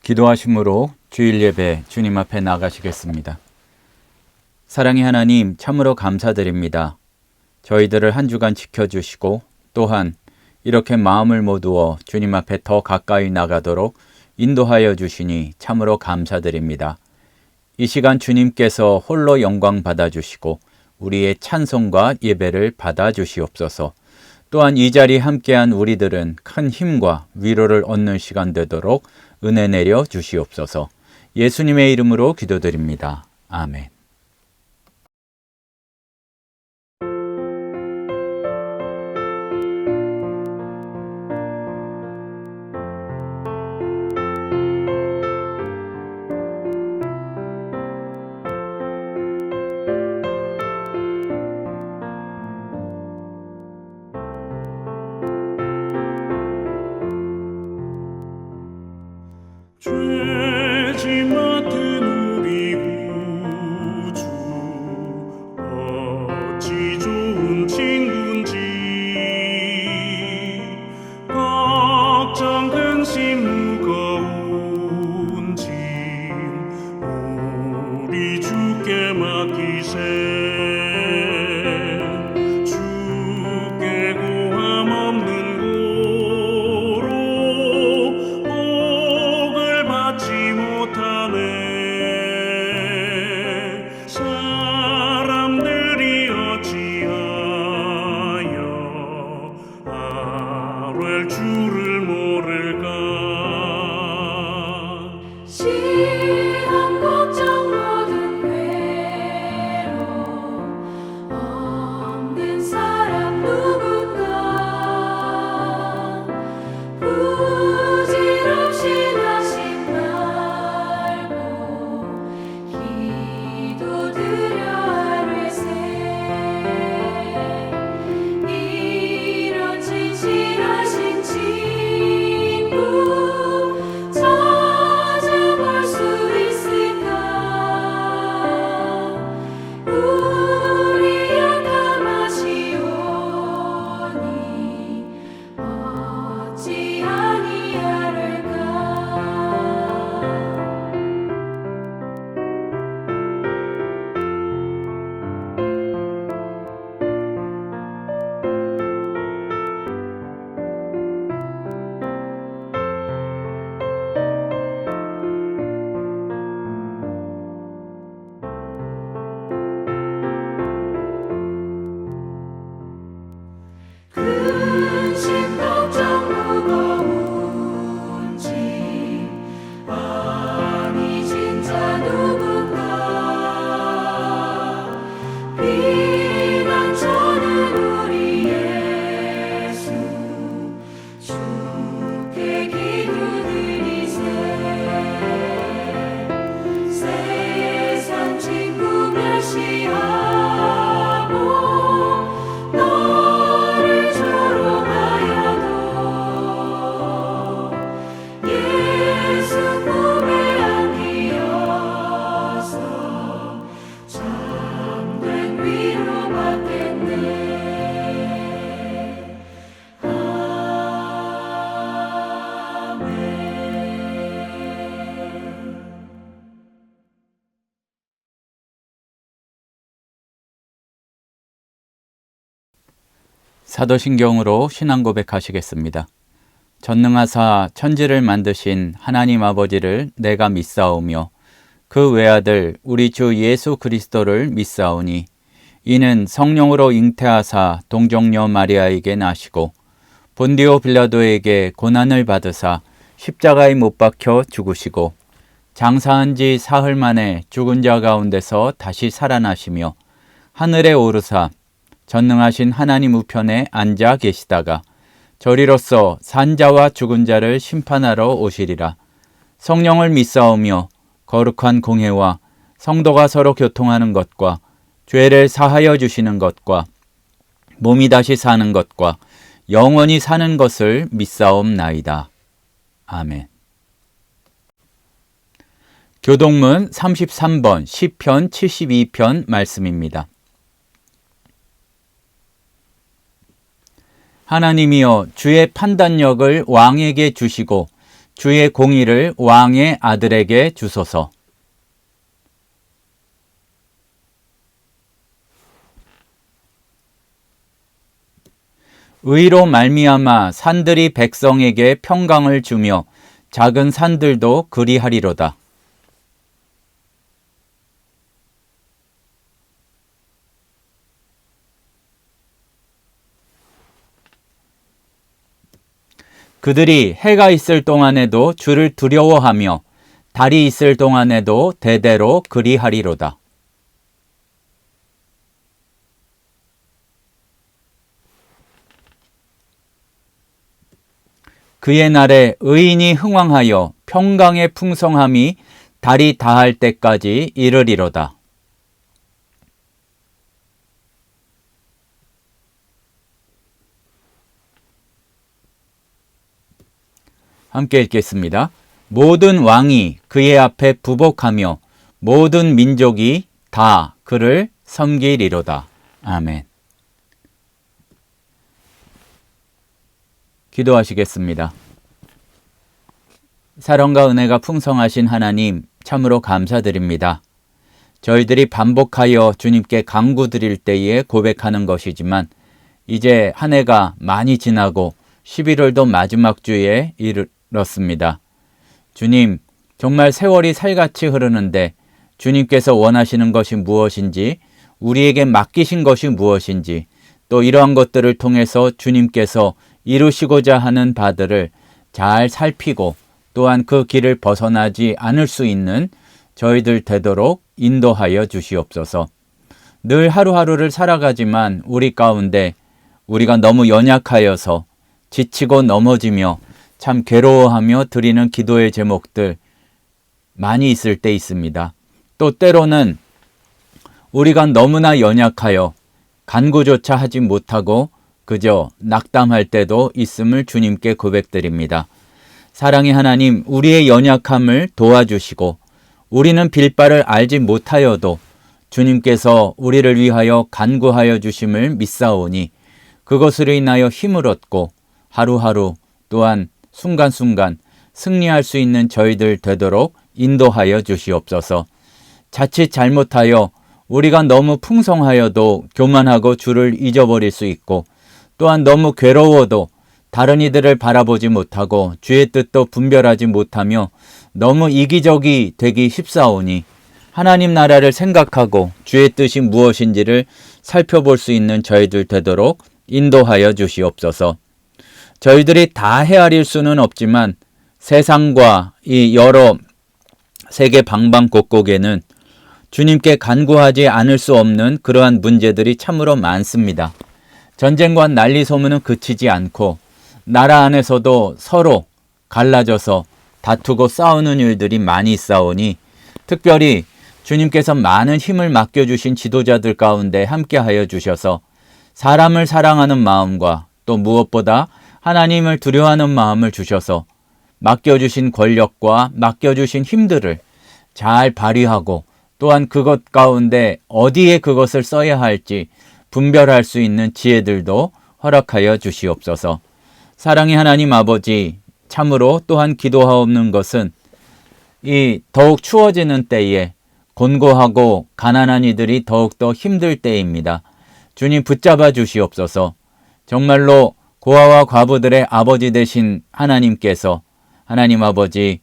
기도하심으로 주일 예배 주님 앞에 나가시겠습니다. 사랑의 하나님, 참으로 감사드립니다. 저희들을 한 주간 지켜주시고 또한 이렇게 마음을 모두어 주님 앞에 더 가까이 나가도록 인도하여 주시니 참으로 감사드립니다. 이 시간 주님께서 홀로 영광 받아주시고 우리의 찬송과 예배를 받아주시옵소서. 또한 이 자리에 함께한 우리들은 큰 힘과 위로를 얻는 시간 되도록 은혜 내려 주시옵소서. 예수님의 이름으로 기도드립니다. 아멘. 죄지 맡은 우리 구주 어찌 좋은 친구인지 걱정 근심 무거운 짐 우리 주께 맡기세. 주께 고함 없는 받지 못하네. 사람들이 어찌하여 아뢰 주를 모를까. 시험 걱정 모든 괴로움 없는 사람 누군가. 부질없이 나심 말고 기도드려 아뢰세. 이런 진실하신 친구 찾아볼 수 있을까. 우리 약함 아시오니 어찌 아니하를까. 근심 걱정 무거운 짐 아니 진짜 누군가. 비난 저는 우리 예수 주께 기도드리세. 세상 친구 멸시하고 너를 조롱하여도 예수 품에 안기어서 참된 위로 받겠네. 아멘. 사도신경으로 신앙 고백하시겠습니다. 전능하사 천지를 만드신 하나님 아버지를 내가 믿사오며 그 외아들 우리 주 예수 그리스도를 믿사오니 이는 성령으로 잉태하사 동정녀 마리아에게 나시고 본디오 빌라도에게 고난을 받으사 십자가에 못 박혀 죽으시고 장사한 지 사흘 만에 죽은 자 가운데서 다시 살아나시며 하늘에 오르사 전능하신 하나님 우편에 앉아 계시다가 저리로서 산자와 죽은 자를 심판하러 오시리라. 성령을 믿사오며 거룩한 공회와 성도가 서로 교통하는 것과 죄를 사하여 주시는 것과 몸이 다시 사는 것과 영원히 사는 것을 믿사옵나이다. 아멘. 교동문 33번 시편 72편 말씀입니다. 하나님이여 주의 판단력을 왕에게 주시고 주의 공의를 왕의 아들에게 주소서. 의로 말미암아 산들이 백성에게 평강을 주며 작은 산들도 그리하리로다. 그들이 해가 있을 동안에도 주를 두려워하며 달이 있을 동안에도 대대로 그리하리로다. 그의 날에 의인이 흥왕하여 평강의 풍성함이 달이 다할 때까지 이르리로다. 함께 읽겠습니다. 모든 왕이 그의 앞에 부복하며 모든 민족이 다 그를 섬기리로다. 아멘. 기도하시겠습니다. 사랑과 은혜가 풍성하신 하나님, 참으로 감사드립니다. 저희들이 반복하여 주님께 간구드릴 때에 고백하는 것이지만 이제 한 해가 많이 지나고 11월도 마지막 주에 이르렀습니다. 주님, 정말 세월이 살같이 흐르는데 주님께서 원하시는 것이 무엇인지, 우리에게 맡기신 것이 무엇인지, 또 이러한 것들을 통해서 주님께서 이루시고자 하는 바들을 잘 살피고 또한 그 길을 벗어나지 않을 수 있는 저희들 되도록 인도하여 주시옵소서. 늘 하루하루를 살아가지만 우리 가운데 우리가 너무 연약하여서 지치고 넘어지며 참 괴로워하며 드리는 기도의 제목들 많이 있을 때 있습니다. 또 때로는 우리가 너무나 연약하여 간구조차 하지 못하고 그저 낙담할 때도 있음을 주님께 고백드립니다. 사랑의 하나님, 우리의 연약함을 도와주시고 우리는 빌바를 알지 못하여도 주님께서 우리를 위하여 간구하여 주심을 믿사오니 그것으로 인하여 힘을 얻고 하루하루 또한 순간순간 승리할 수 있는 저희들 되도록 인도하여 주시옵소서. 자칫 잘못하여 우리가 너무 풍성하여도 교만하고 주를 잊어버릴 수 있고 또한 너무 괴로워도 다른 이들을 바라보지 못하고 주의 뜻도 분별하지 못하며 너무 이기적이 되기 쉽사오니 하나님 나라를 생각하고 주의 뜻이 무엇인지를 살펴볼 수 있는 저희들 되도록 인도하여 주시옵소서. 저희들이 다 헤아릴 수는 없지만 세상과 이 여러 세계 방방곡곡에는 주님께 간구하지 않을 수 없는 그러한 문제들이 참으로 많습니다. 전쟁과 난리 소문은 그치지 않고 나라 안에서도 서로 갈라져서 다투고 싸우는 일들이 많이 있사오니 특별히 주님께서 많은 힘을 맡겨주신 지도자들 가운데 함께하여 주셔서 사람을 사랑하는 마음과 또 무엇보다 하나님을 두려워하는 마음을 주셔서 맡겨주신 권력과 맡겨주신 힘들을 잘 발휘하고 또한 그것 가운데 어디에 그것을 써야 할지 분별할 수 있는 지혜들도 허락하여 주시옵소서. 사랑의 하나님 아버지, 참으로 또한 기도하옵는 것은 이 더욱 추워지는 때에 곤고하고 가난한 이들이 더욱더 힘들 때입니다. 주님 붙잡아 주시옵소서. 정말로 고아와 과부들의 아버지 되신 하나님께서 하나님 아버지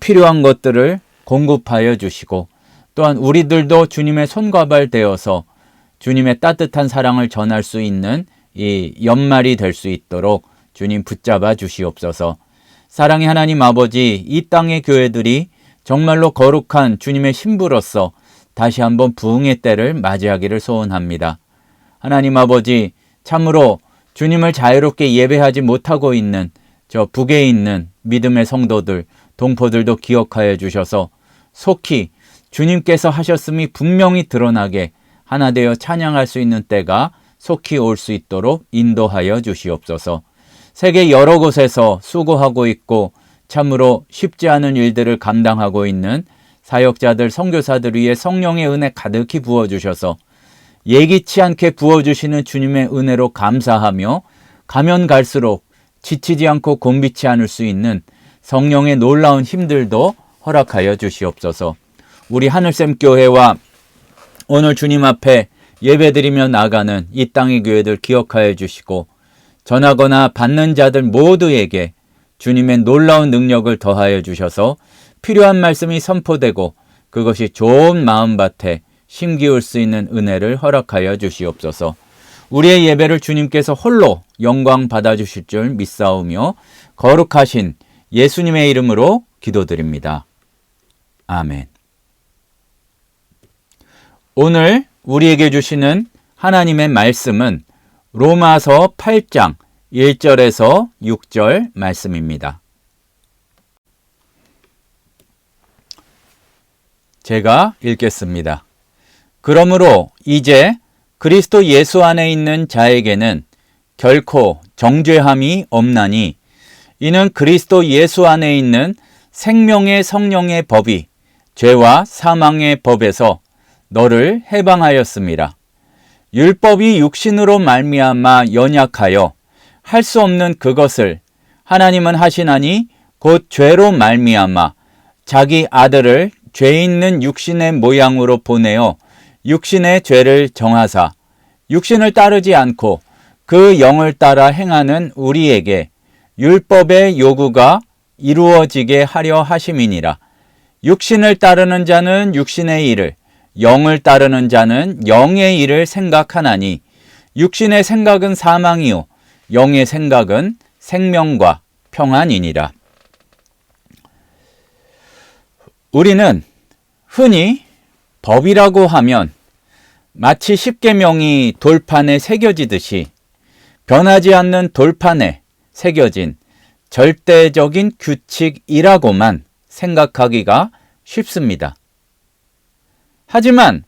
필요한 것들을 공급하여 주시고 또한 우리들도 주님의 손과 발 되어서 주님의 따뜻한 사랑을 전할 수 있는 이 연말이 될 수 있도록 주님 붙잡아 주시옵소서. 사랑의 하나님 아버지, 이 땅의 교회들이 정말로 거룩한 주님의 신부로서 다시 한번 부흥의 때를 맞이하기를 소원합니다. 하나님 아버지, 참으로 주님을 자유롭게 예배하지 못하고 있는 저 북에 있는 믿음의 성도들, 동포들도 기억하여 주셔서 속히 주님께서 하셨음이 분명히 드러나게 하나 되어 찬양할 수 있는 때가 속히 올 수 있도록 인도하여 주시옵소서. 세계 여러 곳에서 수고하고 있고 참으로 쉽지 않은 일들을 감당하고 있는 사역자들, 선교사들 위에 성령의 은혜 가득히 부어주셔서 예기치 않게 부어주시는 주님의 은혜로 감사하며 가면 갈수록 지치지 않고 곤비치 않을 수 있는 성령의 놀라운 힘들도 허락하여 주시옵소서. 우리 하늘샘 교회와 오늘 주님 앞에 예배드리며 나가는 이 땅의 교회들 기억하여 주시고 전하거나 받는 자들 모두에게 주님의 놀라운 능력을 더하여 주셔서 필요한 말씀이 선포되고 그것이 좋은 마음밭에 심기울 수 있는 은혜를 허락하여 주시옵소서. 우리의 예배를 주님께서 홀로 영광 받아주실 줄 믿사오며 거룩하신 예수님의 이름으로 기도드립니다. 아멘. 오늘 우리에게 주시는 하나님의 말씀은 로마서 8장 1절에서 6절 말씀입니다. 제가 읽겠습니다. 그러므로 이제 그리스도 예수 안에 있는 자에게는 결코 정죄함이 없나니 이는 그리스도 예수 안에 있는 생명의 성령의 법이 죄와 사망의 법에서 너를 해방하였음이라. 율법이 육신으로 말미암아 연약하여 할 수 없는 그것을 하나님은 하시나니 곧 죄로 말미암아 자기 아들을 죄 있는 육신의 모양으로 보내어 육신의 죄를 정하사 육신을 따르지 않고 그 영을 따라 행하는 우리에게 율법의 요구가 이루어지게 하려 하심이니라. 육신을 따르는 자는 육신의 일을, 영을 따르는 자는 영의 일을 생각하나니 육신의 생각은 사망이요 영의 생각은 생명과 평안이니라. 우리는 흔히 법이라고 하면 마치 십계명이 돌판에 새겨지듯이 변하지 않는 돌판에 새겨진 절대적인 규칙이라고만 생각하기가 쉽습니다. 하지만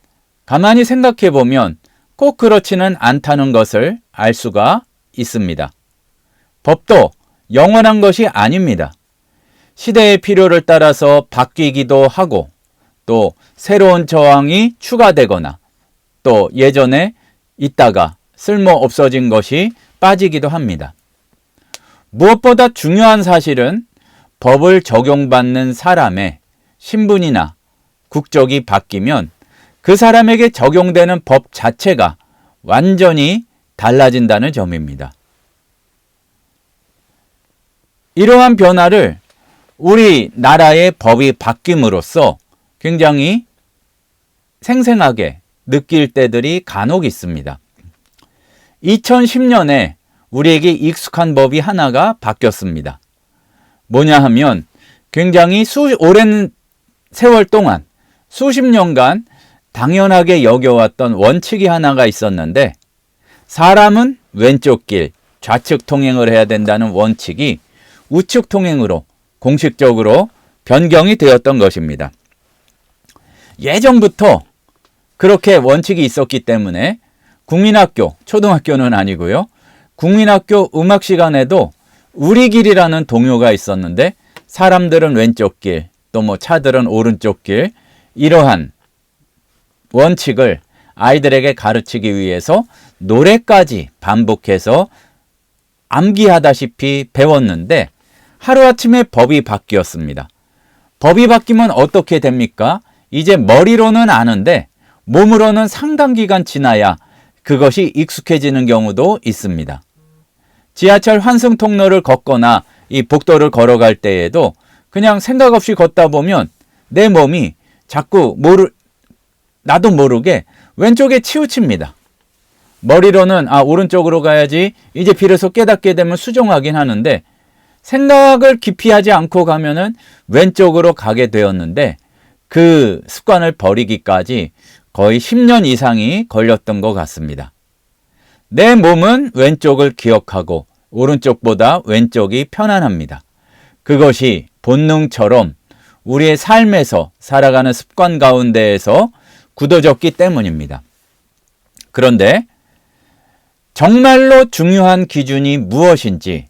가만히 생각해 보면 꼭 그렇지는 않다는 것을 알 수가 있습니다. 법도 영원한 것이 아닙니다. 시대의 필요를 따라서 바뀌기도 하고 또 새로운 저항이 추가되거나 또 예전에 있다가 쓸모 없어진 것이 빠지기도 합니다. 무엇보다 중요한 사실은 법을 적용받는 사람의 신분이나 국적이 바뀌면 그 사람에게 적용되는 법 자체가 완전히 달라진다는 점입니다. 이러한 변화를 우리나라의 법이 바뀜으로써 굉장히 생생하게 느낄 때들이 간혹 있습니다. 2010년에 우리에게 익숙한 법이 하나가 바뀌었습니다. 뭐냐 하면 굉장히 오랜 세월 동안 수십 년간 당연하게 여겨왔던 원칙이 하나가 있었는데 사람은 왼쪽 길, 좌측 통행을 해야 된다는 원칙이 우측 통행으로 공식적으로 변경이 되었던 것입니다. 예전부터 그렇게 원칙이 있었기 때문에 국민학교, 초등학교는 아니고요. 국민학교 음악 시간에도 우리 길이라는 동요가 있었는데 사람들은 왼쪽 길, 또 뭐 차들은 오른쪽 길, 이러한 원칙을 아이들에게 가르치기 위해서 노래까지 반복해서 암기하다시피 배웠는데 하루아침에 법이 바뀌었습니다. 법이 바뀌면 어떻게 됩니까? 이제 머리로는 아는데 몸으로는 상당 기간 지나야 그것이 익숙해지는 경우도 있습니다. 지하철 환승 통로를 걷거나 이 복도를 걸어갈 때에도 그냥 생각 없이 걷다 보면 내 몸이 자꾸 나도 모르게 왼쪽에 치우칩니다. 머리로는 오른쪽으로 가야지 이제 비로소 깨닫게 되면 수정하긴 하는데 생각을 깊이 하지 않고 가면은 왼쪽으로 가게 되었는데 그 습관을 버리기까지 거의 10년 이상이 걸렸던 것 같습니다. 내 몸은 왼쪽을 기억하고 오른쪽보다 왼쪽이 편안합니다. 그것이 본능처럼 우리의 삶에서 살아가는 습관 가운데에서 굳어졌기 때문입니다. 그런데 정말로 중요한 기준이 무엇인지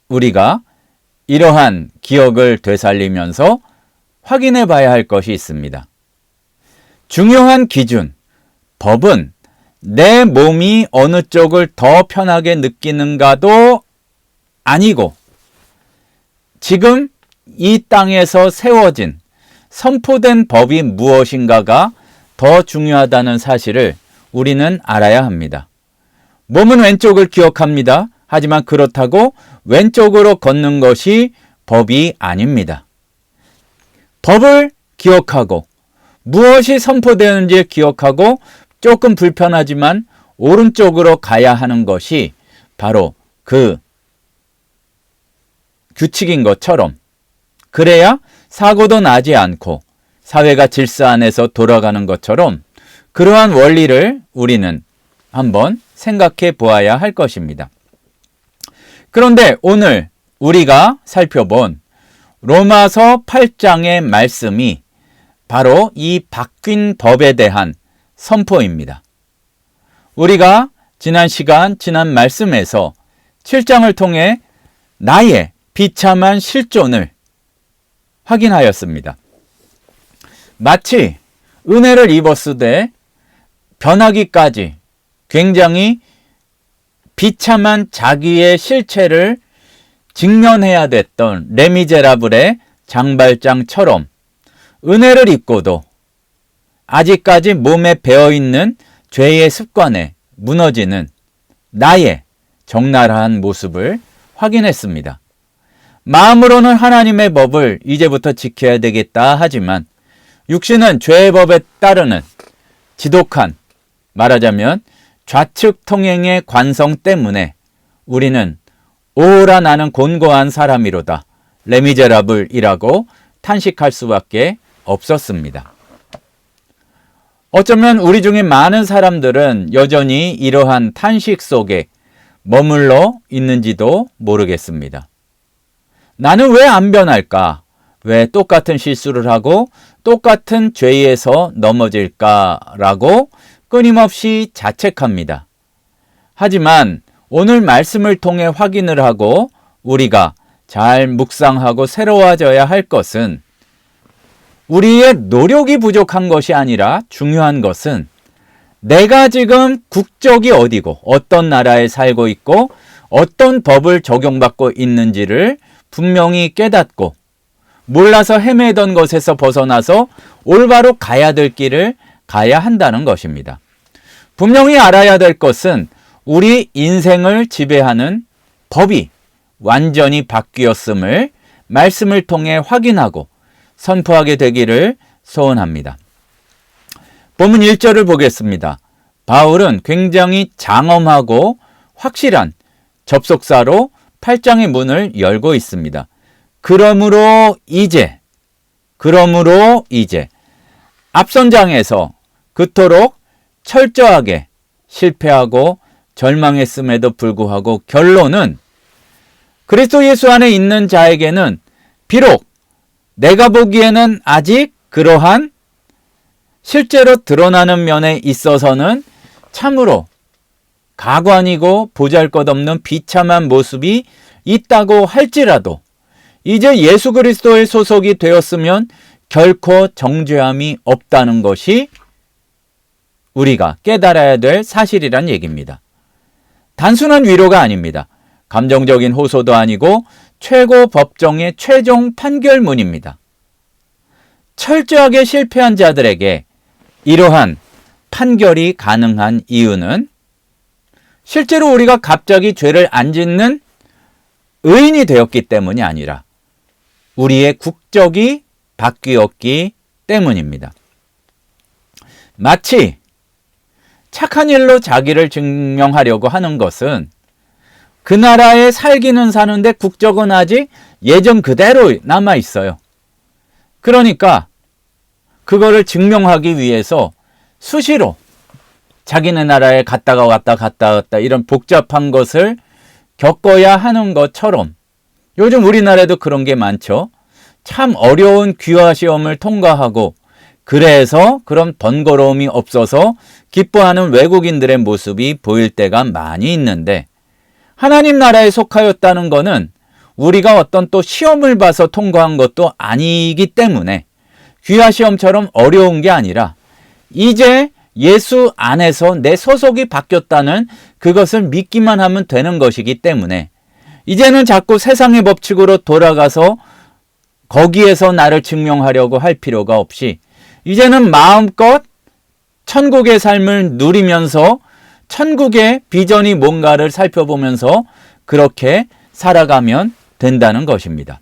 우리가 이러한 기억을 되살리면서 확인해 봐야 할 것이 있습니다. 중요한 기준, 법은 내 몸이 어느 쪽을 더 편하게 느끼는가도 아니고 지금 이 땅에서 세워진 선포된 법이 무엇인가가 더 중요하다는 사실을 우리는 알아야 합니다. 몸은 왼쪽을 기억합니다. 하지만 그렇다고 왼쪽으로 걷는 것이 법이 아닙니다. 법을 기억하고 무엇이 선포되는지 기억하고 조금 불편하지만 오른쪽으로 가야 하는 것이 바로 그 규칙인 것처럼, 그래야 사고도 나지 않고 사회가 질서 안에서 돌아가는 것처럼 그러한 원리를 우리는 한번 생각해 보아야 할 것입니다. 그런데 오늘 우리가 살펴본 로마서 8장의 말씀이 바로 이 바뀐 법에 대한 선포입니다. 우리가 지난 말씀에서 7장을 통해 나의 비참한 실존을 확인하였습니다. 마치 은혜를 입었으되 변하기까지 굉장히 비참한 자기의 실체를 직면해야 됐던 레미제라블의 장발장처럼 은혜를 입고도 아직까지 몸에 배어있는 죄의 습관에 무너지는 나의 적나라한 모습을 확인했습니다. 마음으로는 하나님의 법을 이제부터 지켜야 되겠다 하지만 육신은 죄의 법에 따르는 지독한, 말하자면 좌측 통행의 관성 때문에 우리는 오라 나는 곤고한 사람이로다, 레미제라블이라고 탄식할 수밖에 없었습니다. 어쩌면 우리 중에 많은 사람들은 여전히 이러한 탄식 속에 머물러 있는지도 모르겠습니다. 나는 왜 안 변할까? 왜 똑같은 실수를 하고 똑같은 죄에서 넘어질까라고 끊임없이 자책합니다. 하지만 오늘 말씀을 통해 확인을 하고 우리가 잘 묵상하고 새로워져야 할 것은 우리의 노력이 부족한 것이 아니라 중요한 것은 내가 지금 국적이 어디고 어떤 나라에 살고 있고 어떤 법을 적용받고 있는지를 분명히 깨닫고 몰라서 헤매던 것에서 벗어나서 올바로 가야 될 길을 가야 한다는 것입니다. 분명히 알아야 될 것은 우리 인생을 지배하는 법이 완전히 바뀌었음을 말씀을 통해 확인하고 선포하게 되기를 소원합니다. 본문 1절을 보겠습니다. 바울은 굉장히 장엄하고 확실한 접속사로 8장의 문을 열고 있습니다. 그러므로 이제 앞선 장에서 그토록 철저하게 실패하고 절망했음에도 불구하고 결론은 그리스도 예수 안에 있는 자에게는 비록 내가 보기에는 아직 그러한 실제로 드러나는 면에 있어서는 참으로 가관이고 보잘것없는 비참한 모습이 있다고 할지라도 이제 예수 그리스도의 소속이 되었으면 결코 정죄함이 없다는 것이 우리가 깨달아야 될 사실이란 얘기입니다. 단순한 위로가 아닙니다. 감정적인 호소도 아니고 최고 법정의 최종 판결문입니다. 철저하게 실패한 자들에게 이러한 판결이 가능한 이유는 실제로 우리가 갑자기 죄를 안 짓는 의인이 되었기 때문이 아니라 우리의 국적이 바뀌었기 때문입니다. 마치 착한 일로 자기를 증명하려고 하는 것은 그 나라에 살기는 사는데 국적은 아직 예전 그대로 남아 있어요. 그러니까 그거를 증명하기 위해서 수시로 자기네 나라에 갔다 왔다 이런 복잡한 것을 겪어야 하는 것처럼 요즘 우리나라에도 그런 게 많죠. 참 어려운 귀화 시험을 통과하고 그래서 그런 번거로움이 없어서 기뻐하는 외국인들의 모습이 보일 때가 많이 있는데 하나님 나라에 속하였다는 것은 우리가 어떤 또 시험을 봐서 통과한 것도 아니기 때문에 귀화 시험처럼 어려운 게 아니라 이제 예수 안에서 내 소속이 바뀌었다는 그것을 믿기만 하면 되는 것이기 때문에 이제는 자꾸 세상의 법칙으로 돌아가서 거기에서 나를 증명하려고 할 필요가 없이 이제는 마음껏 천국의 삶을 누리면서 천국의 비전이 뭔가를 살펴보면서 그렇게 살아가면 된다는 것입니다.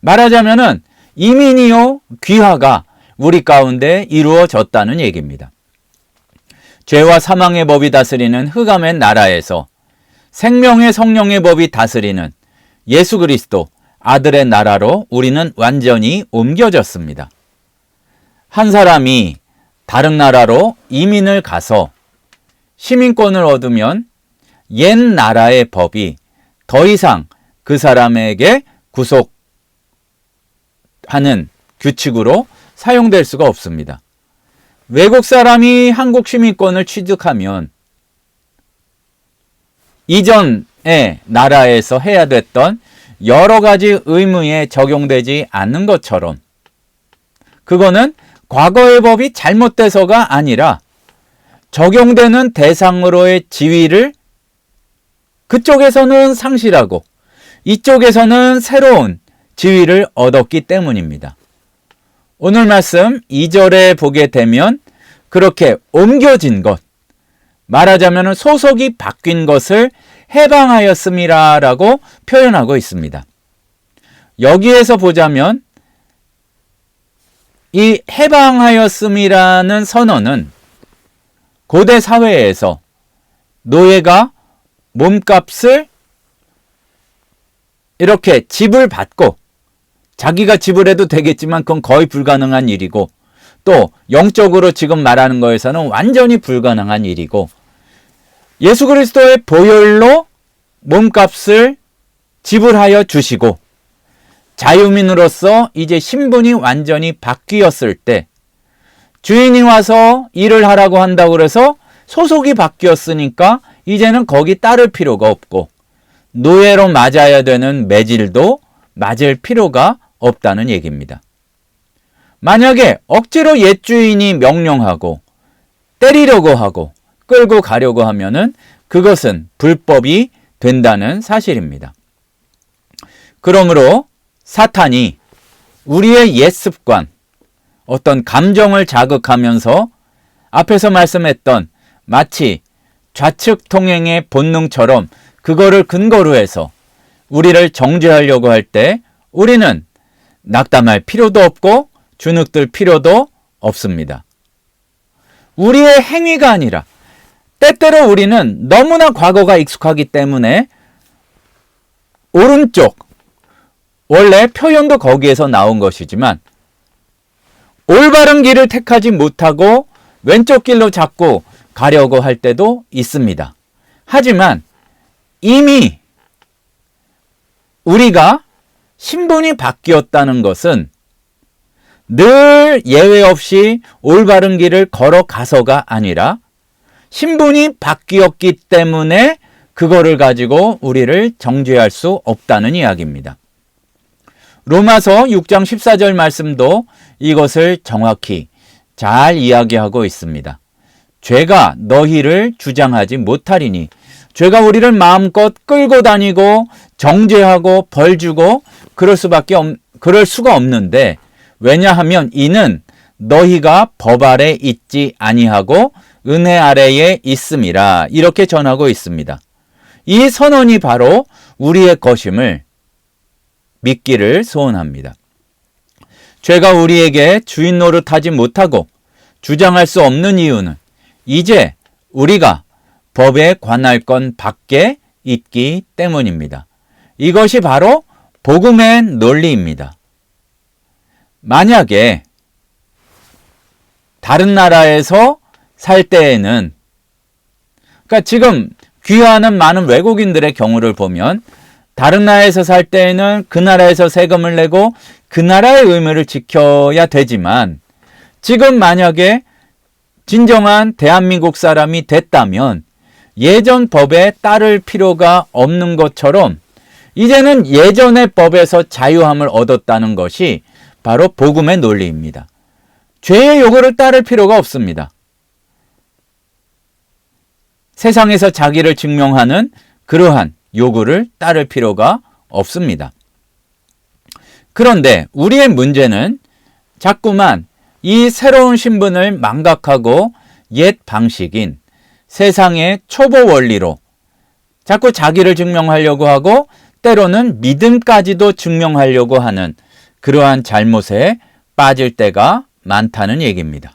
말하자면은 이민이요 귀화가 우리 가운데 이루어졌다는 얘기입니다. 죄와 사망의 법이 다스리는 흑암의 나라에서 생명의 성령의 법이 다스리는 예수 그리스도 아들의 나라로 우리는 완전히 옮겨졌습니다. 한 사람이 다른 나라로 이민을 가서 시민권을 얻으면 옛 나라의 법이 더 이상 그 사람에게 구속하는 규칙으로 사용될 수가 없습니다. 외국 사람이 한국 시민권을 취득하면 이전의 나라에서 해야 됐던 여러 가지 의무에 적용되지 않는 것처럼 그거는 과거의 법이 잘못돼서가 아니라 적용되는 대상으로의 지위를 그쪽에서는 상실하고 이쪽에서는 새로운 지위를 얻었기 때문입니다. 오늘 말씀 2절에 보게 되면 그렇게 옮겨진 것, 말하자면 소속이 바뀐 것을 해방하였음이라 라고 표현하고 있습니다. 여기에서 보자면 이 해방하였음이라는 선언은 고대 사회에서 노예가 몸값을 이렇게 지불받고 자기가 지불해도 되겠지만 그건 거의 불가능한 일이고 또 영적으로 지금 말하는 거에서는 완전히 불가능한 일이고 예수 그리스도의 보혈로 몸값을 지불하여 주시고 자유민으로서 이제 신분이 완전히 바뀌었을 때 주인이 와서 일을 하라고 한다고 그래서 소속이 바뀌었으니까 이제는 거기 따를 필요가 없고 노예로 맞아야 되는 매질도 맞을 필요가 없다는 얘기입니다. 만약에 억지로 옛 주인이 명령하고 때리려고 하고 끌고 가려고 하면은 그것은 불법이 된다는 사실입니다. 그러므로 사탄이 우리의 옛 습관, 어떤 감정을 자극하면서 앞에서 말씀했던 마치 좌측 통행의 본능처럼 그거를 근거로 해서 우리를 정죄하려고 할 때 우리는 낙담할 필요도 없고 주눅들 필요도 없습니다. 우리의 행위가 아니라 때때로 우리는 너무나 과거가 익숙하기 때문에 오른쪽, 원래 표현도 거기에서 나온 것이지만 올바른 길을 택하지 못하고 왼쪽 길로 자꾸 가려고 할 때도 있습니다. 하지만 이미 우리가 신분이 바뀌었다는 것은 늘 예외 없이 올바른 길을 걸어가서가 아니라 신분이 바뀌었기 때문에 그거를 가지고 우리를 정죄할 수 없다는 이야기입니다. 로마서 6장 14절 말씀도 이것을 정확히 잘 이야기하고 있습니다. 죄가 너희를 주장하지 못하리니 죄가 우리를 마음껏 끌고 다니고 정죄하고 벌 주고 그럴 수가 없는데 왜냐하면 이는 너희가 법 아래 있지 아니하고 은혜 아래에 있음이라 이렇게 전하고 있습니다. 이 선언이 바로 우리의 것임을 믿기를 소원합니다. 죄가 우리에게 주인 노릇하지 못하고 주장할 수 없는 이유는 이제 우리가 법에 관할 건 밖에 있기 때문입니다. 이것이 바로 복음의 논리입니다. 만약에 다른 나라에서 살 때에는 그러니까 지금 귀화하는 많은 외국인들의 경우를 보면 다른 나라에서 살 때에는 그 나라에서 세금을 내고 그 나라의 의무를 지켜야 되지만 지금 만약에 진정한 대한민국 사람이 됐다면 예전 법에 따를 필요가 없는 것처럼 이제는 예전의 법에서 자유함을 얻었다는 것이 바로 복음의 논리입니다. 죄의 요구를 따를 필요가 없습니다. 세상에서 자기를 증명하는 그러한 요구를 따를 필요가 없습니다. 그런데 우리의 문제는 자꾸만 이 새로운 신분을 망각하고 옛 방식인 세상의 초보 원리로 자꾸 자기를 증명하려고 하고 때로는 믿음까지도 증명하려고 하는 그러한 잘못에 빠질 때가 많다는 얘기입니다.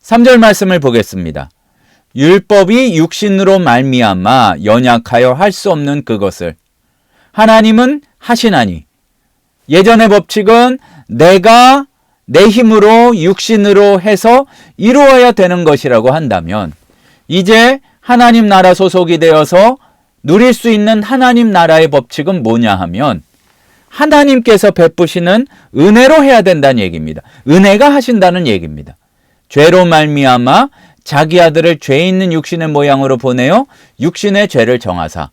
3절 말씀을 보겠습니다. 율법이 육신으로 말미암아 연약하여 할 수 없는 그것을 하나님은 하시나니. 예전의 법칙은 내가 내 힘으로 육신으로 해서 이루어야 되는 것이라고 한다면 이제 하나님 나라 소속이 되어서 누릴 수 있는 하나님 나라의 법칙은 뭐냐 하면 하나님께서 베푸시는 은혜로 해야 된다는 얘기입니다. 은혜가 하신다는 얘기입니다. 죄로 말미암아 자기 아들을 죄 있는 육신의 모양으로 보내어 육신의 죄를 정하사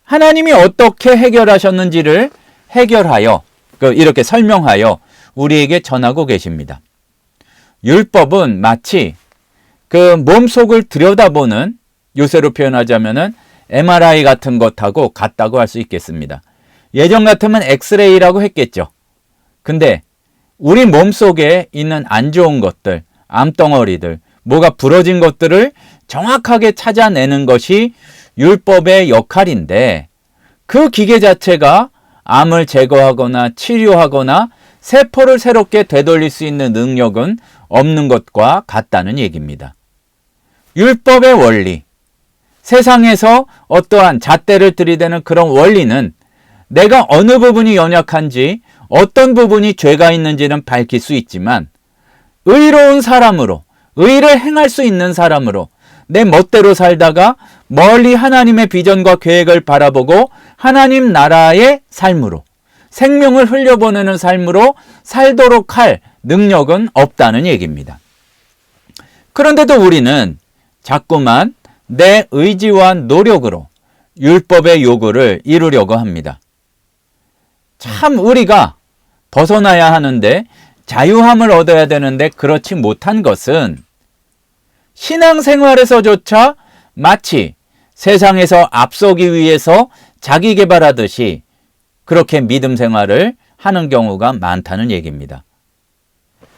하나님이 어떻게 해결하셨는지를 해결하여 이렇게 설명하여 우리에게 전하고 계십니다. 율법은 마치 그 몸속을 들여다보는, 요새로 표현하자면은 MRI 같은 것하고 같다고 할 수 있겠습니다. 예전 같으면 엑스레이라고 했겠죠. 근데 우리 몸속에 있는 안 좋은 것들, 암덩어리들, 뭐가 부러진 것들을 정확하게 찾아내는 것이 율법의 역할인데 그 기계 자체가 암을 제거하거나 치료하거나 세포를 새롭게 되돌릴 수 있는 능력은 없는 것과 같다는 얘기입니다. 율법의 원리, 세상에서 어떠한 잣대를 들이대는 그런 원리는 내가 어느 부분이 연약한지 어떤 부분이 죄가 있는지는 밝힐 수 있지만 의로운 사람으로, 의를 행할 수 있는 사람으로 내 멋대로 살다가 멀리 하나님의 비전과 계획을 바라보고 하나님 나라의 삶으로, 생명을 흘려보내는 삶으로 살도록 할 능력은 없다는 얘기입니다. 그런데도 우리는 자꾸만 내 의지와 노력으로 율법의 요구를 이루려고 합니다. 참 우리가 벗어나야 하는데, 자유함을 얻어야 되는데 그렇지 못한 것은 신앙생활에서조차 마치 세상에서 앞서기 위해서 자기 개발하듯이 그렇게 믿음 생활을 하는 경우가 많다는 얘기입니다.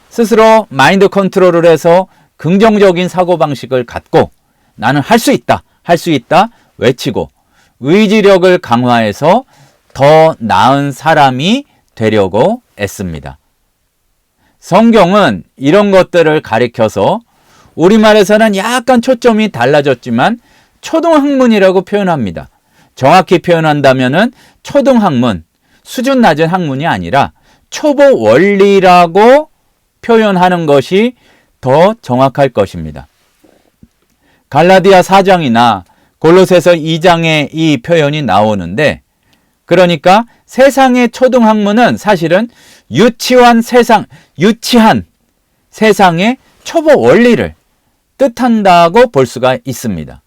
스스로 마인드 컨트롤을 해서 긍정적인 사고방식을 갖고 나는 할 수 있다, 할 수 있다 외치고 의지력을 강화해서 더 나은 사람이 되려고 애씁니다. 성경은 이런 것들을 가리켜서 우리말에서는 약간 초점이 달라졌지만 초등학문이라고 표현합니다. 정확히 표현한다면은 초등학문, 수준 낮은 학문이 아니라 초보 원리라고 표현하는 것이 더 정확할 것입니다. 갈라디아 4장이나 골로새서 2장에 이 표현이 나오는데, 그러니까 세상의 초등학문은 사실은 유치한 세상의 초보 원리를 뜻한다고 볼 수가 있습니다.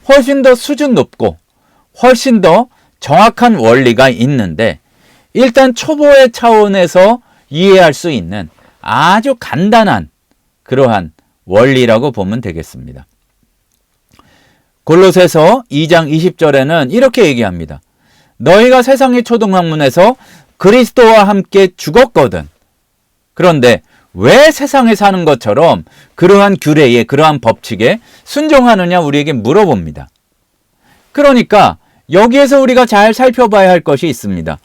훨씬 더 수준 높고 훨씬 더 정확한 원리가 있는데 일단 초보의 차원에서 이해할 수 있는 아주 간단한 그러한 원리라고 보면 되겠습니다. 골로새서 2장 20절에는 이렇게 얘기합니다. 너희가 세상의 초등학문에서 그리스도와 함께 죽었거든. 그런데 왜 세상에 사는 것처럼 그러한 규례에, 그러한 법칙에 순종하느냐 우리에게 물어봅니다. 그러니까 여기에서 우리가 잘 살펴봐야 할 것이 있습니다.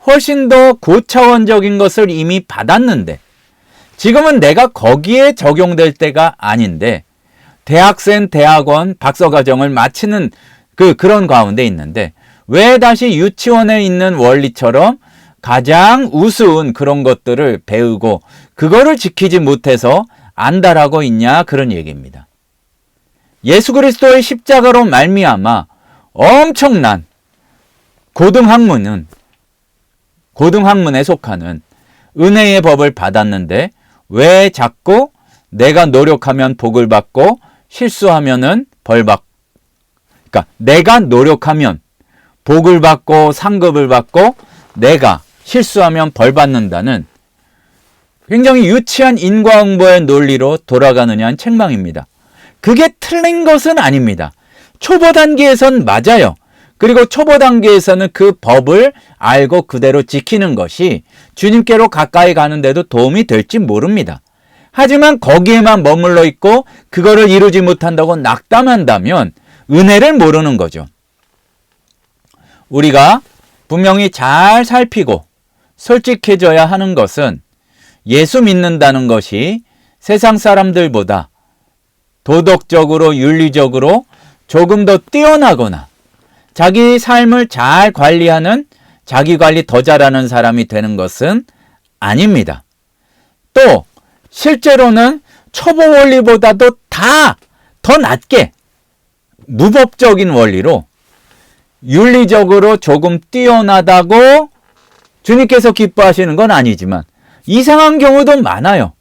훨씬 더 고차원적인 것을 이미 받았는데 지금은 내가 거기에 적용될 때가 아닌데 대학생, 대학원, 박사과정을 마치는 그런 가운데 있는데 왜 다시 유치원에 있는 원리처럼 가장 우스운 그런 것들을 배우고 그거를 지키지 못해서 안달하고 있냐, 그런 얘기입니다. 예수 그리스도의 십자가로 말미암아 엄청난 고등학문에 속하는 은혜의 법을 받았는데 왜 자꾸 내가 노력하면 복을 받고 실수하면은 벌받고, 그러니까 내가 노력하면 복을 받고 상급을 받고 내가 실수하면 벌 받는다는 굉장히 유치한 인과응보의 논리로 돌아가느냐는 책망입니다. 그게 틀린 것은 아닙니다. 초보 단계에선 맞아요. 그리고 초보 단계에서는 그 법을 알고 그대로 지키는 것이 주님께로 가까이 가는데도 도움이 될지 모릅니다. 하지만 거기에만 머물러 있고 그거를 이루지 못한다고 낙담한다면 은혜를 모르는 거죠. 우리가 분명히 잘 살피고 솔직해져야 하는 것은 예수 믿는다는 것이 세상 사람들보다 도덕적으로 윤리적으로 조금 더 뛰어나거나 자기 삶을 잘 관리하는 자기 관리 더 잘하는 사람이 되는 것은 아닙니다. 또 실제로는 초보 원리보다도 더 낮게 무법적인 원리로 윤리적으로 조금 뛰어나다고 주님께서 기뻐하시는 건 아니지만 이상한 경우도 많아요.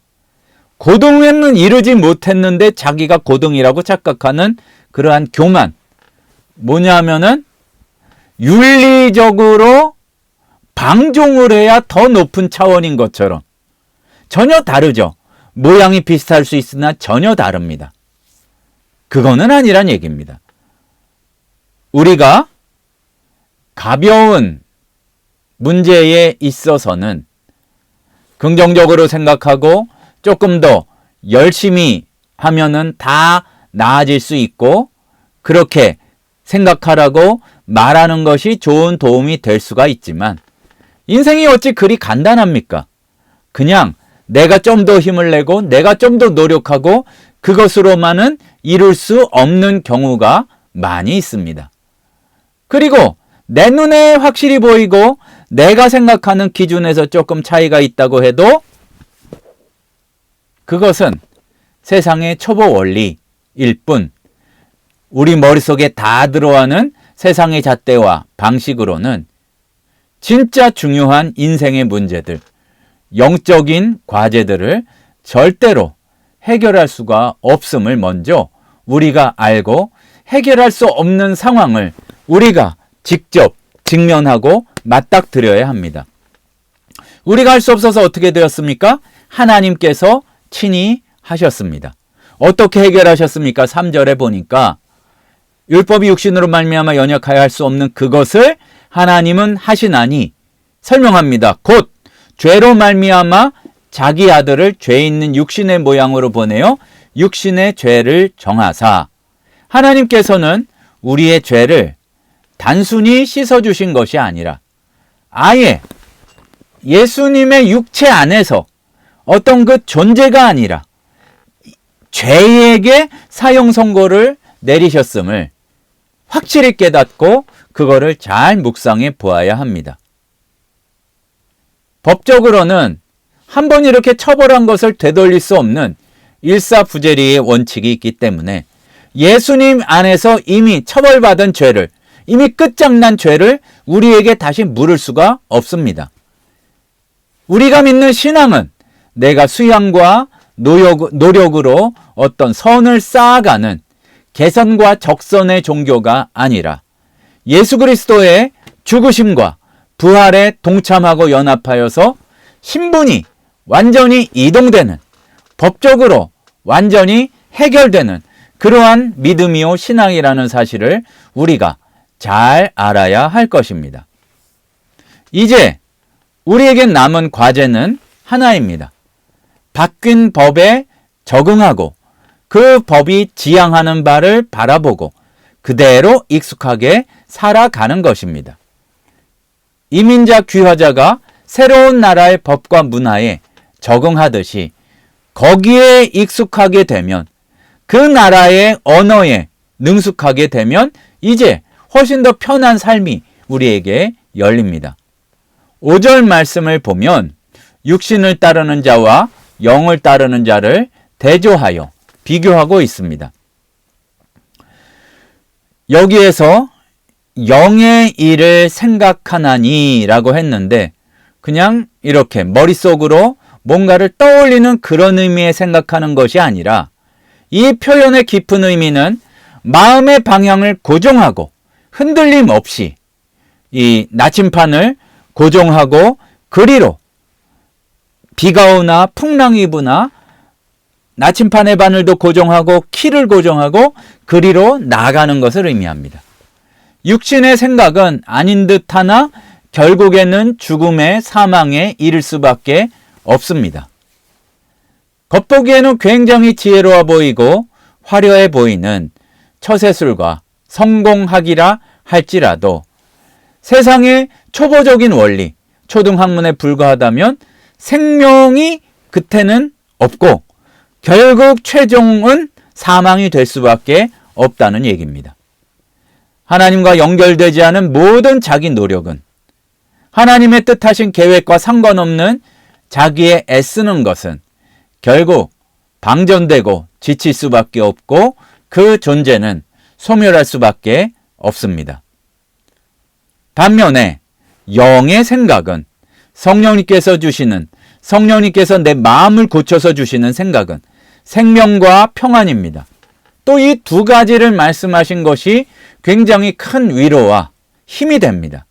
고등은 이루지 못했는데 자기가 고등이라고 착각하는 그러한 교만. 뭐냐 하면은 윤리적으로 방종을 해야 더 높은 차원인 것처럼 전혀 다르죠. 모양이 비슷할 수 있으나 전혀 다릅니다. 그거는 아니란 얘기입니다. 우리가 가벼운 문제에 있어서는 긍정적으로 생각하고 조금 더 열심히 하면은 다 나아질 수 있고 그렇게 생각하라고 말하는 것이 좋은 도움이 될 수가 있지만 인생이 어찌 그리 간단합니까? 그냥 내가 좀 더 힘을 내고 내가 좀 더 노력하고 그것으로만은 이룰 수 없는 경우가 많이 있습니다. 그리고 내 눈에 확실히 보이고 내가 생각하는 기준에서 조금 차이가 있다고 해도 그것은 세상의 초보 원리일 뿐 우리 머릿속에 다 들어가는 세상의 잣대와 방식으로는 진짜 중요한 인생의 문제들, 영적인 과제들을 절대로 해결할 수가 없음을 먼저 우리가 알고 해결할 수 없는 상황을 우리가 직접 직면하고 맞닥뜨려야 합니다. 우리가 할 수 없어서 어떻게 되었습니까? 하나님께서 친히 하셨습니다. 어떻게 해결하셨습니까? 3절에 보니까 율법이 육신으로 말미암아 연약하여 할 수 없는 그것을 하나님은 하시나니 설명합니다. 곧 죄로 말미암아 자기 아들을 죄 있는 육신의 모양으로 보내어 육신의 죄를 정하사 하나님께서는 우리의 죄를 단순히 씻어주신 것이 아니라 아예 예수님의 육체 안에서 어떤 그 존재가 아니라 죄에게 사형 선고를 내리셨음을 확실히 깨닫고 그거를 잘 묵상해 보아야 합니다. 법적으로는 한 번 이렇게 처벌한 것을 되돌릴 수 없는 일사부재리의 원칙이 있기 때문에 예수님 안에서 이미 처벌받은 죄를 이미 끝장난 죄를 우리에게 다시 물을 수가 없습니다. 우리가 믿는 신앙은 내가 수양과 노력으로 어떤 선을 쌓아가는 개선과 적선의 종교가 아니라 예수 그리스도의 죽으심과 부활에 동참하고 연합하여서 신분이 완전히 이동되는 법적으로 완전히 해결되는 그러한 믿음이요 신앙이라는 사실을 우리가 잘 알아야 할 것입니다. 이제 우리에게 남은 과제는 하나입니다. 바뀐 법에 적응하고 그 법이 지향하는 바를 바라보고 그대로 익숙하게 살아가는 것입니다. 이민자 귀화자가 새로운 나라의 법과 문화에 적응하듯이 거기에 익숙하게 되면 그 나라의 언어에 능숙하게 되면 이제 훨씬 더 편한 삶이 우리에게 열립니다. 5절 말씀을 보면 육신을 따르는 자와 영을 따르는 자를 대조하여 비교하고 있습니다. 여기에서 영의 일을 생각하나니 라고 했는데 그냥 이렇게 머릿속으로 뭔가를 떠올리는 그런 의미의 생각하는 것이 아니라 이 표현의 깊은 의미는 마음의 방향을 고정하고 흔들림 없이 이 나침판을 고정하고 그리로 비가 오나 풍랑이 부나 나침판의 바늘도 고정하고 키를 고정하고 그리로 나가는 것을 의미합니다. 육신의 생각은 아닌 듯하나 결국에는 죽음의 사망에 이를 수밖에 없습니다. 겉보기에는 굉장히 지혜로워 보이고 화려해 보이는 처세술과 성공학이라 할지라도 세상의 초보적인 원리, 초등학문에 불과하다면 생명이 그때는 없고 결국 최종은 사망이 될 수밖에 없다는 얘기입니다. 하나님과 연결되지 않은 모든 자기 노력은 하나님의 뜻하신 계획과 상관없는 자기의 애쓰는 것은 결국 방전되고 지칠 수밖에 없고 그 존재는 소멸할 수밖에 없습니다. 반면에 영의 생각은 성령님께서 내 마음을 고쳐서 주시는 생각은 생명과 평안입니다. 또 이 두 가지를 말씀하신 것이 굉장히 큰 위로와 힘이 됩니다.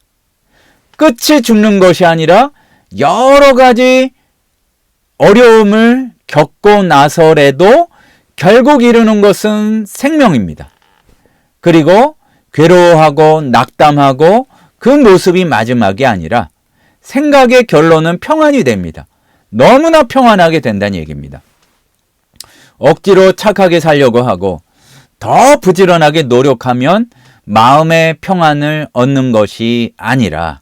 끝이 죽는 것이 아니라 여러 가지 어려움을 겪고 나서라도 결국 이루는 것은 생명입니다. 그리고 괴로워하고 낙담하고 그 모습이 마지막이 아니라 생각의 결론은 평안이 됩니다. 너무나 평안하게 된다는 얘기입니다. 억지로 착하게 살려고 하고 더 부지런하게 노력하면 마음의 평안을 얻는 것이 아니라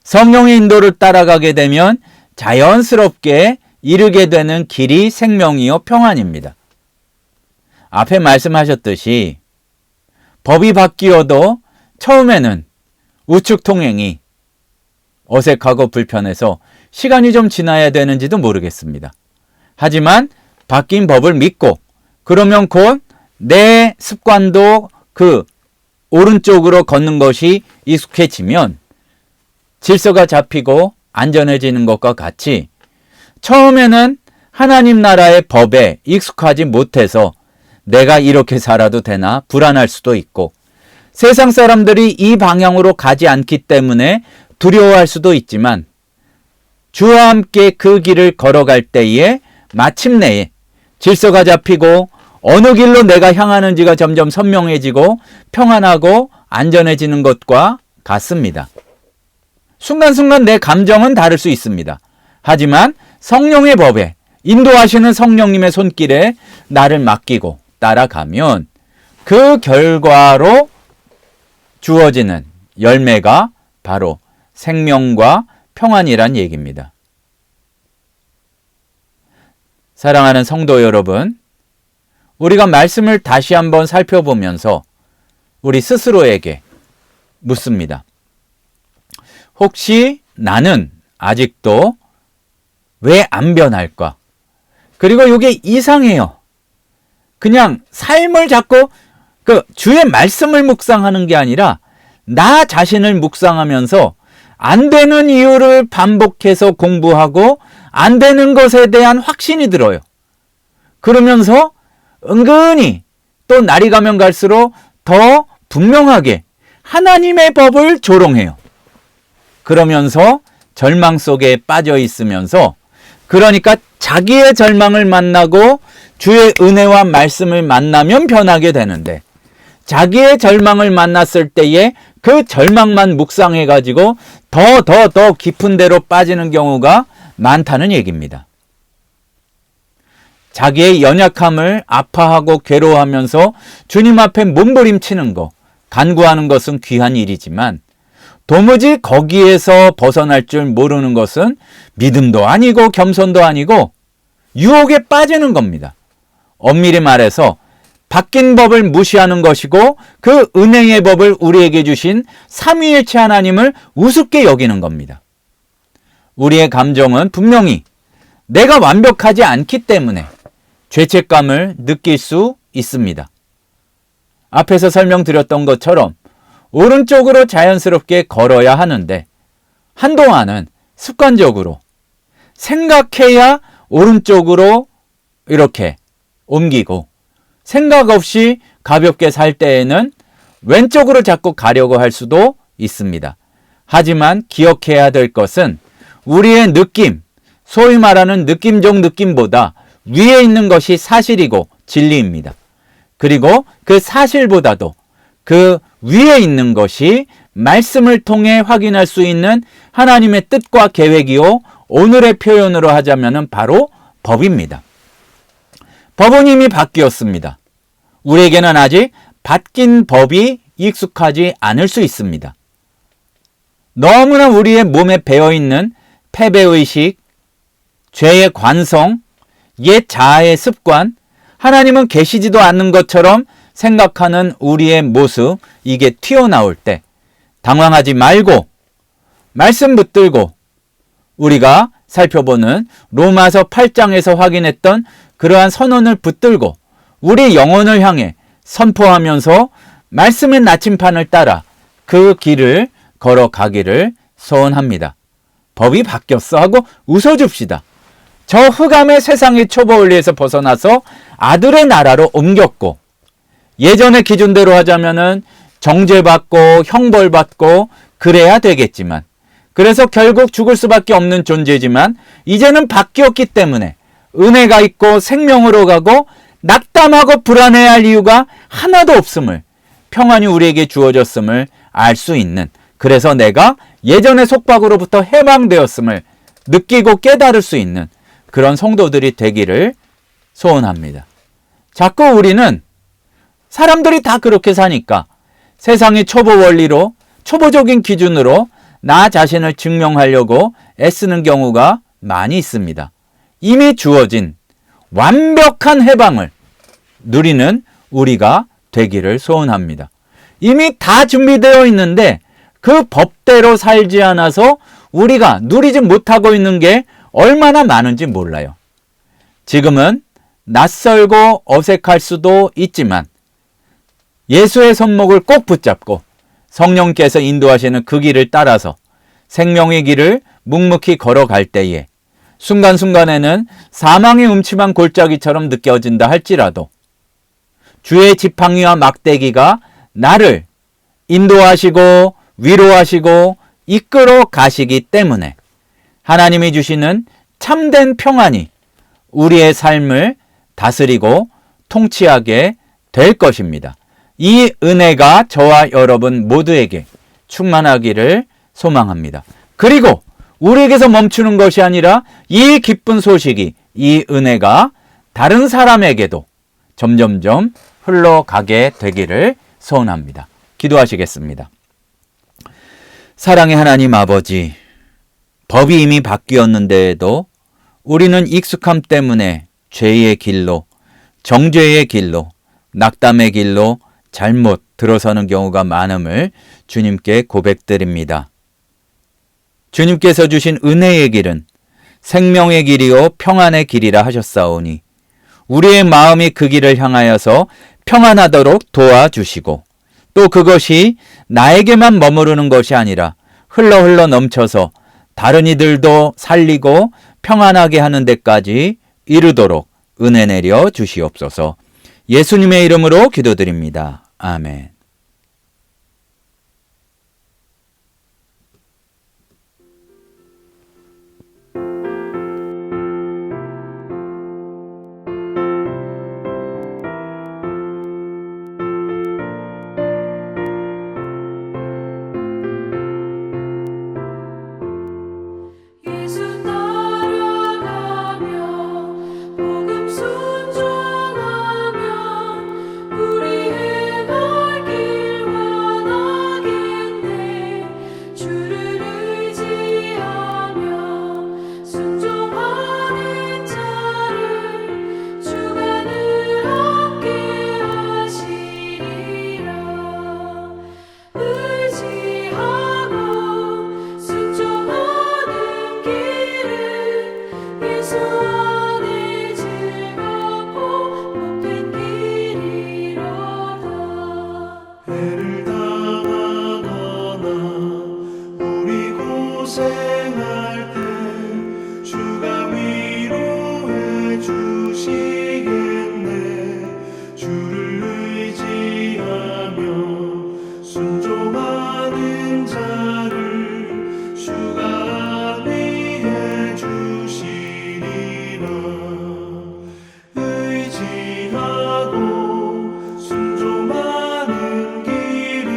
성령의 인도를 따라가게 되면 자연스럽게 이르게 되는 길이 생명이요 평안입니다. 앞에 말씀하셨듯이 법이 바뀌어도 처음에는 우측 통행이 어색하고 불편해서 시간이 좀 지나야 되는지도 모르겠습니다. 하지만 바뀐 법을 믿고 그러면 곧 내 습관도 그 오른쪽으로 걷는 것이 익숙해지면 질서가 잡히고 안전해지는 것과 같이 처음에는 하나님 나라의 법에 익숙하지 못해서 내가 이렇게 살아도 되나 불안할 수도 있고 세상 사람들이 이 방향으로 가지 않기 때문에 두려워할 수도 있지만 주와 함께 그 길을 걸어갈 때에 마침내 질서가 잡히고 어느 길로 내가 향하는지가 점점 선명해지고 평안하고 안전해지는 것과 같습니다. 순간순간 내 감정은 다를 수 있습니다. 하지만 성령의 법에 인도하시는 성령님의 손길에 나를 맡기고 따라가면 그 결과로 주어지는 열매가 바로 생명과 평안이란 얘기입니다. 사랑하는 성도 여러분, 우리가 말씀을 다시 한번 살펴보면서 우리 스스로에게 묻습니다. 혹시 나는 아직도 왜 안 변할까? 그리고 이게 이상해요. 그냥 삶을 자꾸 주의 말씀을 묵상하는 게 아니라 나 자신을 묵상하면서 안 되는 이유를 반복해서 공부하고 안 되는 것에 대한 확신이 들어요. 그러면서 은근히 또 날이 가면 갈수록 더 분명하게 하나님의 법을 조롱해요. 그러면서 절망 속에 빠져 있으면서 그러니까 자기의 절망을 만나고 주의 은혜와 말씀을 만나면 변하게 되는데 자기의 절망을 만났을 때에 그 절망만 묵상해가지고 더 깊은 데로 빠지는 경우가 많다는 얘기입니다. 자기의 연약함을 아파하고 괴로워하면서 주님 앞에 몸부림치는 것, 간구하는 것은 귀한 일이지만 도무지 거기에서 벗어날 줄 모르는 것은 믿음도 아니고 겸손도 아니고 유혹에 빠지는 겁니다. 엄밀히 말해서 바뀐 법을 무시하는 것이고 그 은혜의 법을 우리에게 주신 삼위일체 하나님을 우습게 여기는 겁니다. 우리의 감정은 분명히 내가 완벽하지 않기 때문에 죄책감을 느낄 수 있습니다. 앞에서 설명드렸던 것처럼 오른쪽으로 자연스럽게 걸어야 하는데 한동안은 습관적으로 생각해야 오른쪽으로 이렇게 옮기고 생각 없이 가볍게 살 때에는 왼쪽으로 자꾸 가려고 할 수도 있습니다. 하지만 기억해야 될 것은 우리의 느낌, 소위 말하는 느낌적 느낌보다 위에 있는 것이 사실이고 진리입니다. 그리고 그 사실보다도 그 위에 있는 것이 말씀을 통해 확인할 수 있는 하나님의 뜻과 계획이요, 오늘의 표현으로 하자면 바로 법입니다. 법은 이미 바뀌었습니다. 우리에게는 아직 바뀐 법이 익숙하지 않을 수 있습니다. 너무나 우리의 몸에 배어있는 패배의식, 죄의 관성, 옛 자아의 습관, 하나님은 계시지도 않는 것처럼 생각하는 우리의 모습, 이게 튀어나올 때 당황하지 말고 말씀 붙들고 우리가 살펴보는 로마서 8장에서 확인했던 그러한 선언을 붙들고 우리 영혼을 향해 선포하면서 말씀의 나침판을 따라 그 길을 걸어가기를 소원합니다. 법이 바뀌었어 하고 웃어줍시다. 저 흑암의 세상의 초보원리에서 벗어나서 아들의 나라로 옮겼고, 예전의 기준대로 하자면은 정죄받고 형벌받고 그래야 되겠지만, 그래서 결국 죽을 수밖에 없는 존재지만 이제는 바뀌었기 때문에 은혜가 있고 생명으로 가고 낙담하고 불안해할 이유가 하나도 없음을, 평안이 우리에게 주어졌음을 알 수 있는, 그래서 내가 예전의 속박으로부터 해방되었음을 느끼고 깨달을 수 있는 그런 성도들이 되기를 소원합니다. 자꾸 우리는 사람들이 다 그렇게 사니까 세상의 초보 원리로, 초보적인 기준으로 나 자신을 증명하려고 애쓰는 경우가 많이 있습니다. 이미 주어진 완벽한 해방을 누리는 우리가 되기를 소원합니다. 이미 다 준비되어 있는데 그 법대로 살지 않아서 우리가 누리지 못하고 있는 게 얼마나 많은지 몰라요. 지금은 낯설고 어색할 수도 있지만 예수의 손목을 꼭 붙잡고 성령께서 인도하시는 그 길을 따라서 생명의 길을 묵묵히 걸어갈 때에 순간순간에는 사망의 음침한 골짜기처럼 느껴진다 할지라도 주의 지팡이와 막대기가 나를 인도하시고 위로하시고 이끌어 가시기 때문에 하나님이 주시는 참된 평안이 우리의 삶을 다스리고 통치하게 될 것입니다. 이 은혜가 저와 여러분 모두에게 충만하기를 소망합니다. 그리고 우리에게서 멈추는 것이 아니라 이 기쁜 소식이, 이 은혜가 다른 사람에게도 점점점 흘러가게 되기를 소원합니다. 기도하시겠습니다. 사랑의 하나님 아버지, 법이 이미 바뀌었는데도 우리는 익숙함 때문에 죄의 길로, 정죄의 길로, 낙담의 길로 잘못 들어서는 경우가 많음을 주님께 고백드립니다. 주님께서 주신 은혜의 길은 생명의 길이요 평안의 길이라 하셨사오니 우리의 마음이 그 길을 향하여서 평안하도록 도와주시고, 또 그것이 나에게만 머무르는 것이 아니라 흘러 넘쳐서 다른 이들도 살리고 평안하게 하는 데까지 이르도록 은혜 내려 주시옵소서. 예수님의 이름으로 기도드립니다. 아멘. 예수 따라가며 복음 순종하며 우리의 갈 길 원하겠네. 주를 의지하며 순종하는 자를 주가 늘 함께 하시리라. 의지하고 순종하는 길은 예수 안에 즐겁고 복된 길이로다. 해를 당하거나 우리 고생할 때 주가 위로해 주시겠네. 주를 의지하며 순종하는 자를 주가 안위해 주시리라. 의지하고 순종하는 길은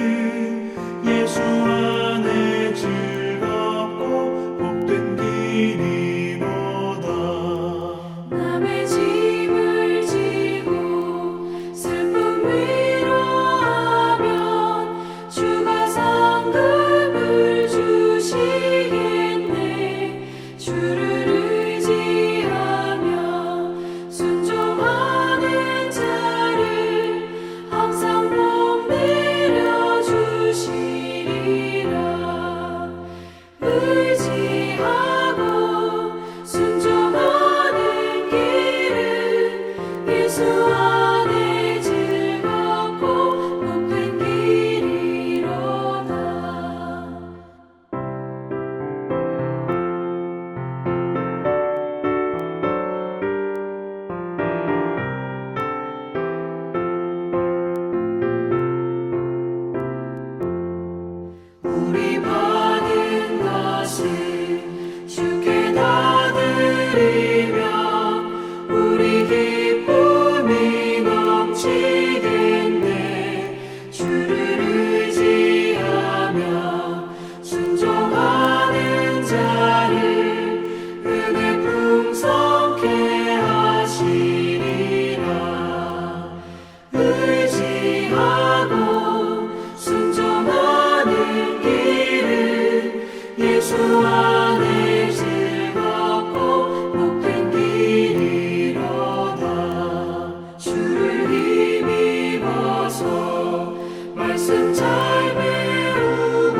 말씀 잘 배우고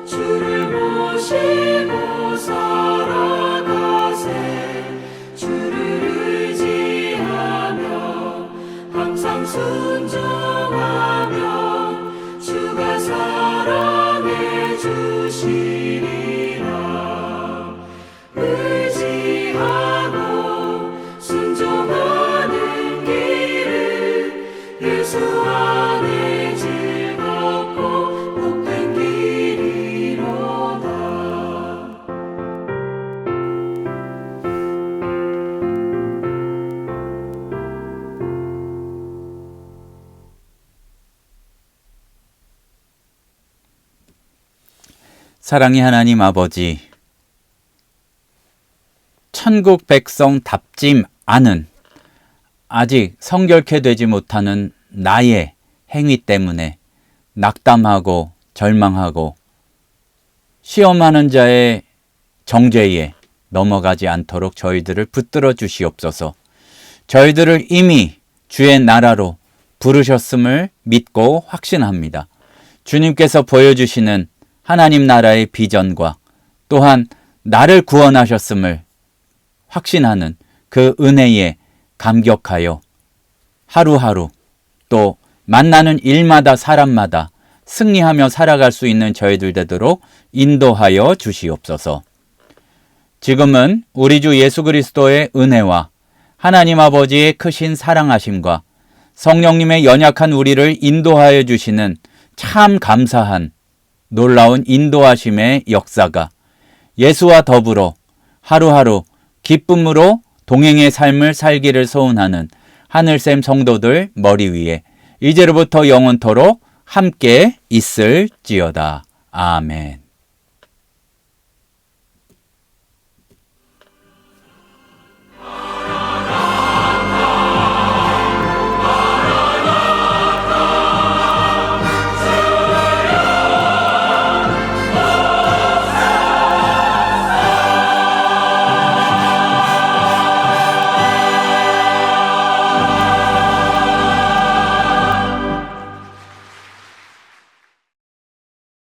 주를 모시고 살아가세. 주를 의지하며 항상 순종하면 주가 사랑해 주시리라. 의지하고 순종하는 길은 예수 안에 즐겁고 복된 길이로다. 사랑의 하나님 아버지, 천국 백성답지 않은, 아직 성결케 되지 못하는 나의 행위 때문에 낙담하고 절망하고 시험하는 자의 정죄에 넘어가지 않도록 저희들을 붙들어 주시옵소서. 저희들을 이미 주의 나라로 부르셨음을 믿고 확신합니다. 주님께서 보여주시는 하나님 나라의 비전과 또한 나를 구원하셨음을 확신하는 그 은혜에 감격하여 하루하루 또 만나는 일마다 사람마다 승리하며 살아갈 수 있는 저희들 되도록 인도하여 주시옵소서. 지금은 우리 주 예수 그리스도의 은혜와 하나님 아버지의 크신 사랑하심과 성령님의 연약한 우리를 인도하여 주시는 참 감사한 놀라운 인도하심의 역사가 예수와 더불어 하루하루 기쁨으로 동행의 삶을 살기를 소원하는 하늘샘 성도들 머리 위에 이제로부터 영원토록 함께 있을지어다. 아멘.